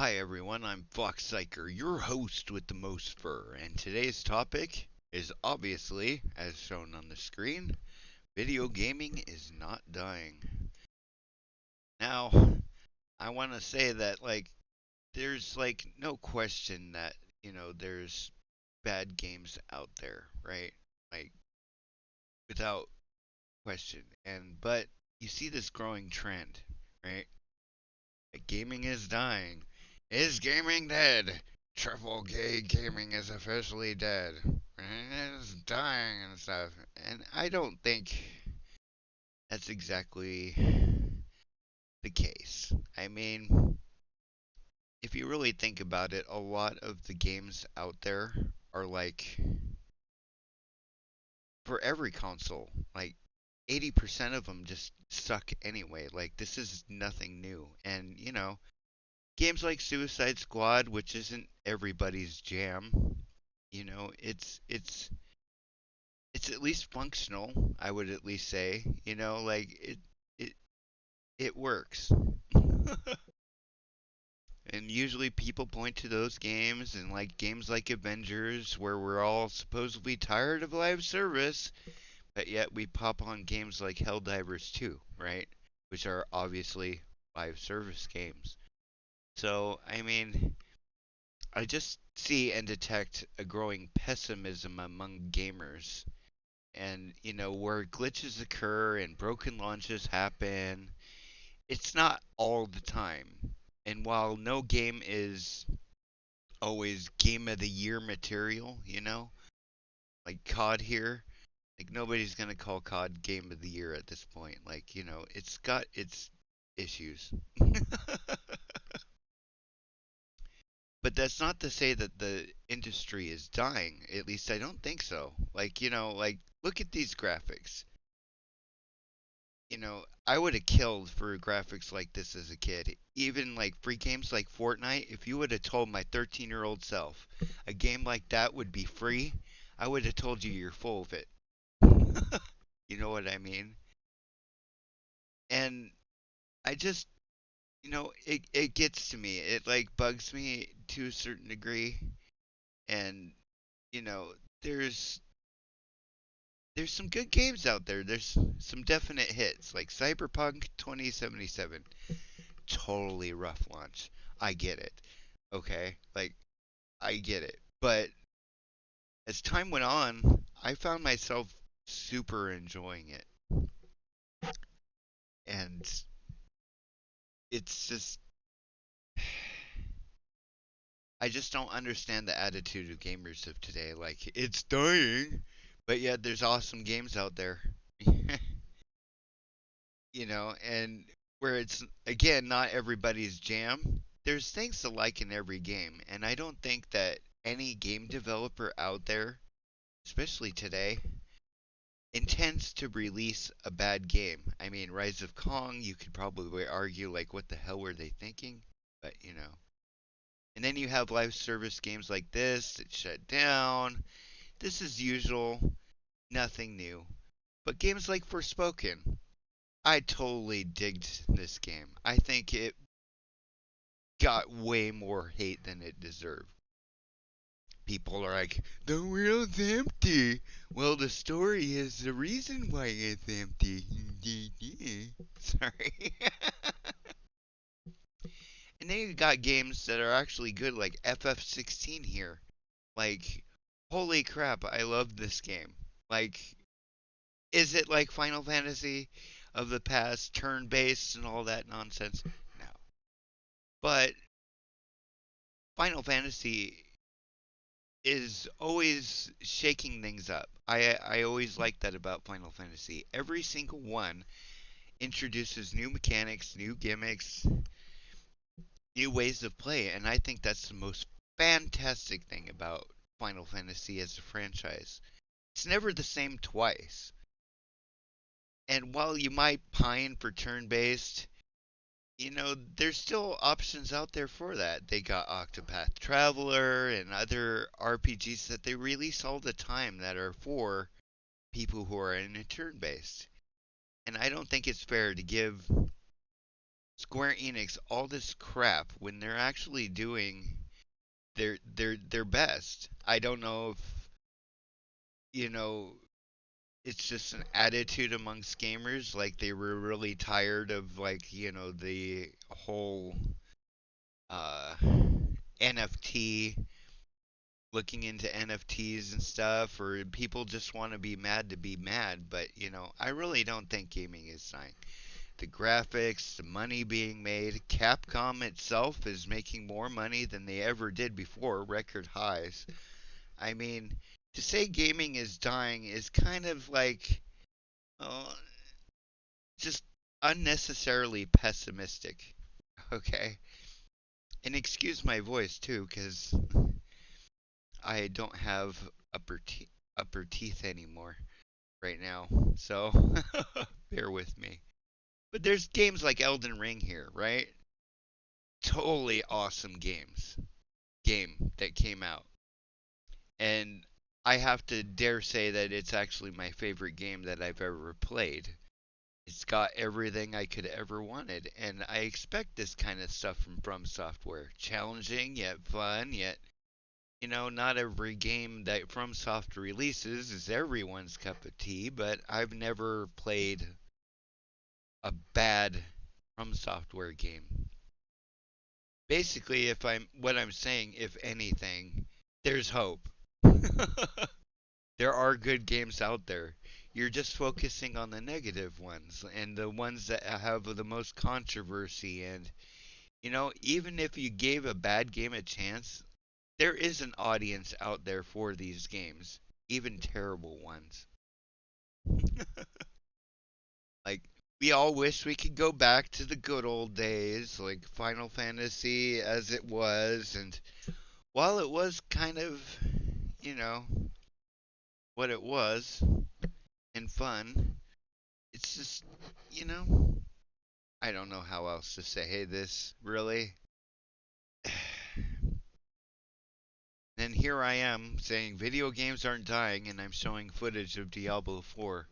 Hi everyone, I'm Fox Psycher, your host with the most fur, and today's topic is obviously, as shown on the screen, video gaming is not dying. Now, I want to say that there's no question that, there's bad games out there, right? Like without question. But you see this growing trend, right? Gaming is dying. Is gaming dead? Triple gay gaming is officially dead. And it's dying and stuff. And I don't think that's exactly the case. I mean, if you really think about it, a lot of the games out there are for every console. 80% of them just suck anyway. This is nothing new. And, games like Suicide Squad, which isn't everybody's jam, it's at least functional. I would at least say, it it works. And usually people point to those games and like games like Avengers, where we're all supposedly tired of live service, but yet we pop on games like Helldivers 2, right? Which are obviously live service games. So, I mean, I just see and detect a growing pessimism among gamers. And, where glitches occur and broken launches happen, it's not all the time. And while no game is always game of the year material, like COD here, nobody's going to call COD game of the year at this point. It's got its issues. But that's not to say that the industry is dying. At least I don't think so. Look at these graphics. I would have killed for graphics like this as a kid. Even like free games like Fortnite, if you would have told my 13-year-old self a game like that would be free, I would have told you you're full of it. You know what I mean? And I just, it gets to me. It bugs me to a certain degree. And, you know, there's there's some good games out there. There's some definite hits, like Cyberpunk 2077. Totally rough launch. I get it. Okay? I get it. But as time went on, I found myself super enjoying it. And it's just, I just don't understand the attitude of gamers of today. Like, it's dying, but yet there's awesome games out there. And where it's again not everybody's jam. There's things to like in every game, and I don't think that any game developer out there, especially today, intends to release a bad game. I mean, Rise of Kong, you could probably argue like what the hell were they thinking? But, And then you have live service games like this that shut down. This is usual, nothing new. But games like Forspoken, I totally digged this game. I think it got way more hate than it deserved. People are like, the world's empty. Well, the story is the reason why it's empty. Sorry. And then you got games that are actually good, like FF16 here. Like, holy crap, I love this game. Like, is it like Final Fantasy of the past, turn based and all that nonsense? No. But Final Fantasy is always shaking things up. I always like that about Final Fantasy. Every single one introduces new mechanics, new gimmicks, new ways of play, and I think that's the most fantastic thing about Final Fantasy as a franchise. It's never the same twice. And while you might pine for turn-based, there's still options out there for that. They got Octopath Traveler and other RPGs that they release all the time that are for people who are in a turn based. And I don't think it's fair to give Square Enix all this crap when they're actually doing their best. I don't know if you know it's just an attitude amongst gamers, like they were really tired of like the whole uh NFT, looking into NFTs and stuff, or people just want to be mad to be mad. But I really don't think gaming is dying. The graphics, the money being made, Capcom itself is making more money than they ever did before, record highs. I mean, to say gaming is dying is kind of like, oh, just unnecessarily pessimistic. Okay? And excuse my voice too, because I don't have upper teeth anymore right now. So bear with me. But there's games like Elden Ring here, right? Totally awesome game that came out. And I have to dare say that it's actually my favorite game that I've ever played. It's got everything I could ever wanted, and I expect this kind of stuff from Software. Challenging yet fun, yet not every game that FromSoft releases is everyone's cup of tea, but I've never played a bad From Software game. Basically, if I'm what I'm saying, if anything, there's hope. There are good games out there. You're just focusing on the negative ones and the ones that have the most controversy. And, even if you gave a bad game a chance, there is an audience out there for these games, even terrible ones. Like, we all wish we could go back to the good old days, like Final Fantasy as it was. And while it was kind of, you know, what it was and fun, it's just, you know, I don't know how else to say this, really. And here I am saying video games aren't dying, and I'm showing footage of Diablo 4,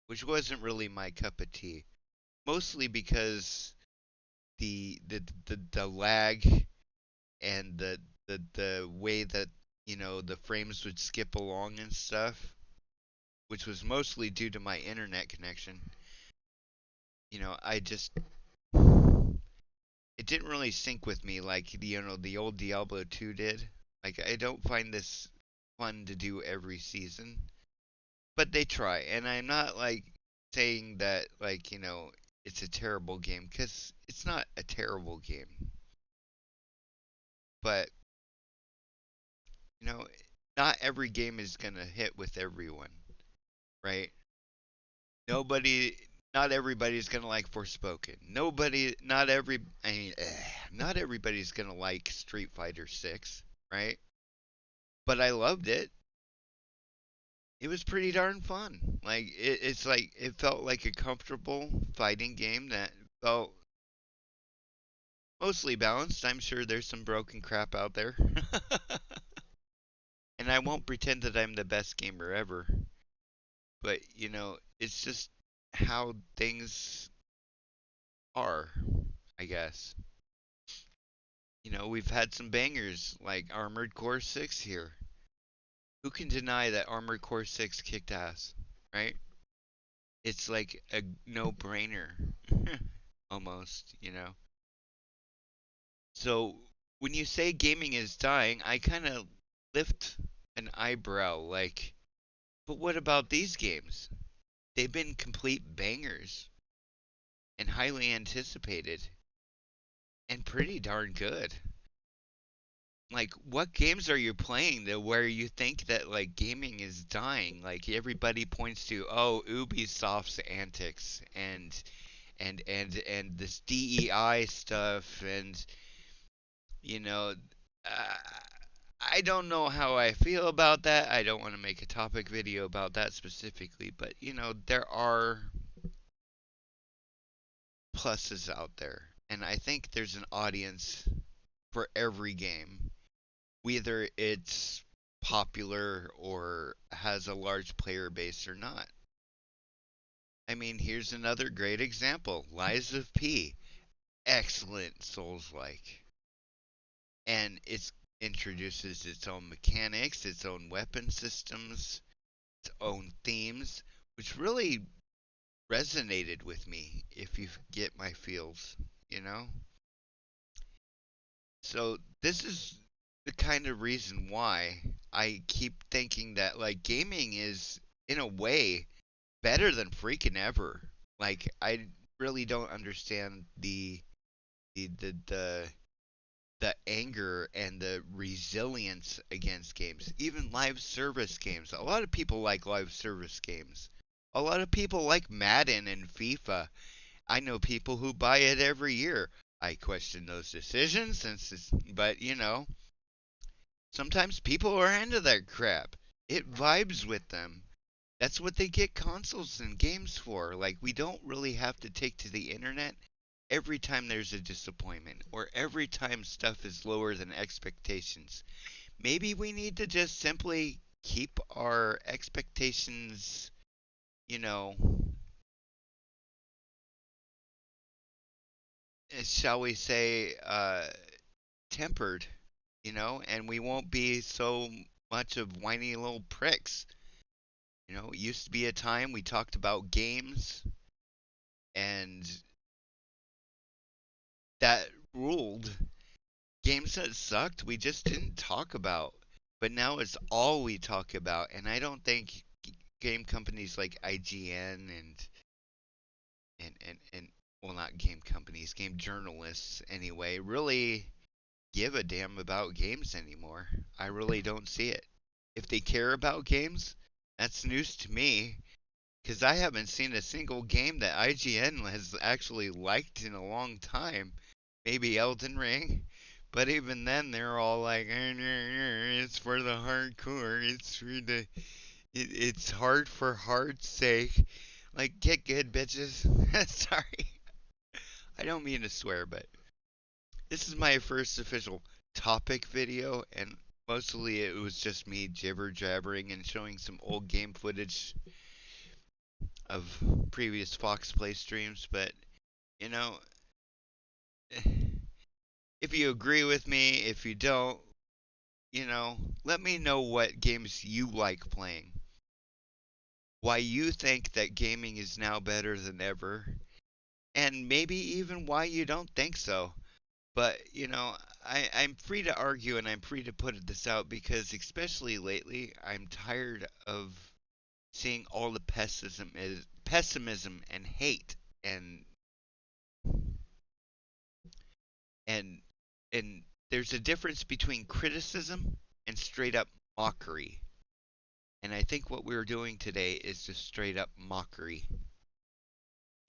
which wasn't really my cup of tea. Mostly because the lag and the way that the frames would skip along and stuff, which was mostly due to my internet connection. I just it didn't really sync with me like the old Diablo 2 did. Like I don't find this fun to do every season, but they try, and I'm not like saying that like it's a terrible game because it's not a terrible game, but you know not every game is gonna hit with everyone, right? Nobody, not everybody's gonna like Forspoken. I mean, not everybody's gonna like Street Fighter 6, right? But I loved it. It was pretty darn fun. Like it's like it felt like a comfortable fighting game that felt mostly balanced. I'm sure there's some broken crap out there. And I won't pretend that I'm the best gamer ever, but it's just how things are, I guess. We've had some bangers like Armored Core 6 here. Who can deny that Armored Core 6 kicked ass, right? It's like a no-brainer almost. So when you say gaming is dying, I kind of lift an eyebrow like, but what about these games? They've been complete bangers and highly anticipated and pretty darn good. Like, what games are you playing that where you think that like gaming is dying? Like everybody points to, oh, Ubisoft's antics and this DEI stuff, and you know, uh, I don't know how I feel about that. I don't want to make a topic video about that specifically, but there are pluses out there, and I think there's an audience for every game, whether it's popular or has a large player base or not. I mean, here's another great example. Lies of P. Excellent Souls-like. And it introduces its own mechanics, its own weapon systems, its own themes, which really resonated with me, if you get my feels, you know? So this is the kind of reason why I keep thinking that like gaming is in a way better than freaking ever. Like I really don't understand the the the the anger and the resilience against games, even live service games. A lot of people like live service games. A lot of people like Madden and FIFA. I know people who buy it every year. I question those decisions but sometimes people are into that crap. It vibes with them. That's what they get consoles and games for. Like, we don't really have to take to the internet every time there's a disappointment or every time stuff is lower than expectations. Maybe we need to just simply keep our expectations, you know, shall we say, tempered, and we won't be so much of whiny little pricks. It used to be a time we talked about games and that ruled. Games that sucked, we just didn't talk about. But now it's all we talk about, and I don't think game companies like IGN and well, not game companies, game journalists anyway, really give a damn about games anymore. I really don't see it. If they care about games, that's news to me because I haven't seen a single game that IGN has actually liked in a long time. Maybe Elden Ring, but even then they're all like, it's for the hardcore. It's hard for hard's sake. Like, get good, bitches. Sorry, I don't mean to swear, but this is my first official topic video, and mostly it was just me jibber jabbering and showing some old game footage of previous Fox Play streams. But you know, if you agree with me, if you don't, let me know what games you like playing. Why you think that gaming is now better than ever, and maybe even why you don't think so. But, I'm free to argue and I'm free to put this out because, especially lately, I'm tired of seeing all the pessimism and hate and and and there's a difference between criticism and straight up mockery. And I think what we're doing today is just straight up mockery.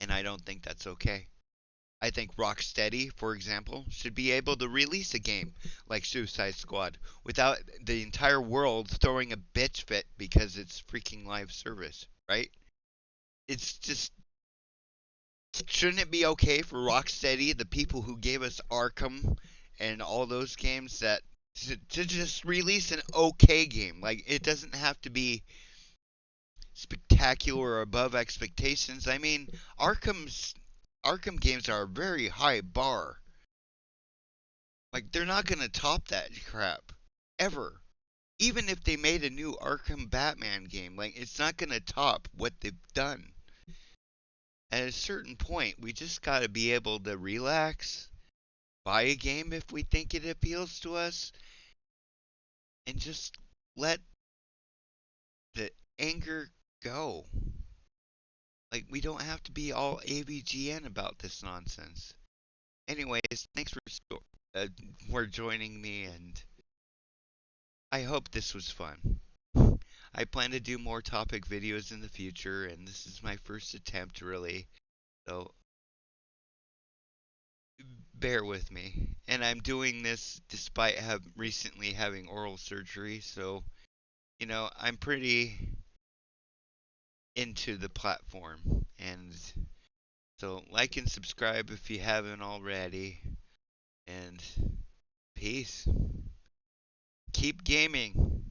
And I don't think that's okay. I think Rocksteady, for example, should be able to release a game like Suicide Squad without the entire world throwing a bitch fit because it's freaking live service, right? It's just, shouldn't it be okay for Rocksteady, the people who gave us Arkham and all those games, to just release an okay game? Like, it doesn't have to be spectacular or above expectations. I mean, Arkham games are a very high bar. Like, they're not gonna top that crap ever. Even if they made a new Arkham Batman game, like, it's not gonna top what they've done. At a certain point, we just gotta be able to relax, buy a game if we think it appeals to us, and just let the anger go. Like, we don't have to be all AVGN about this nonsense. Anyways, thanks uh, for joining me, and I hope this was fun. I plan to do more topic videos in the future, and this is my first attempt, really. So bear with me. And I'm doing this despite recently having oral surgery, so I'm pretty into the platform. And so like and subscribe if you haven't already. And peace. Keep gaming.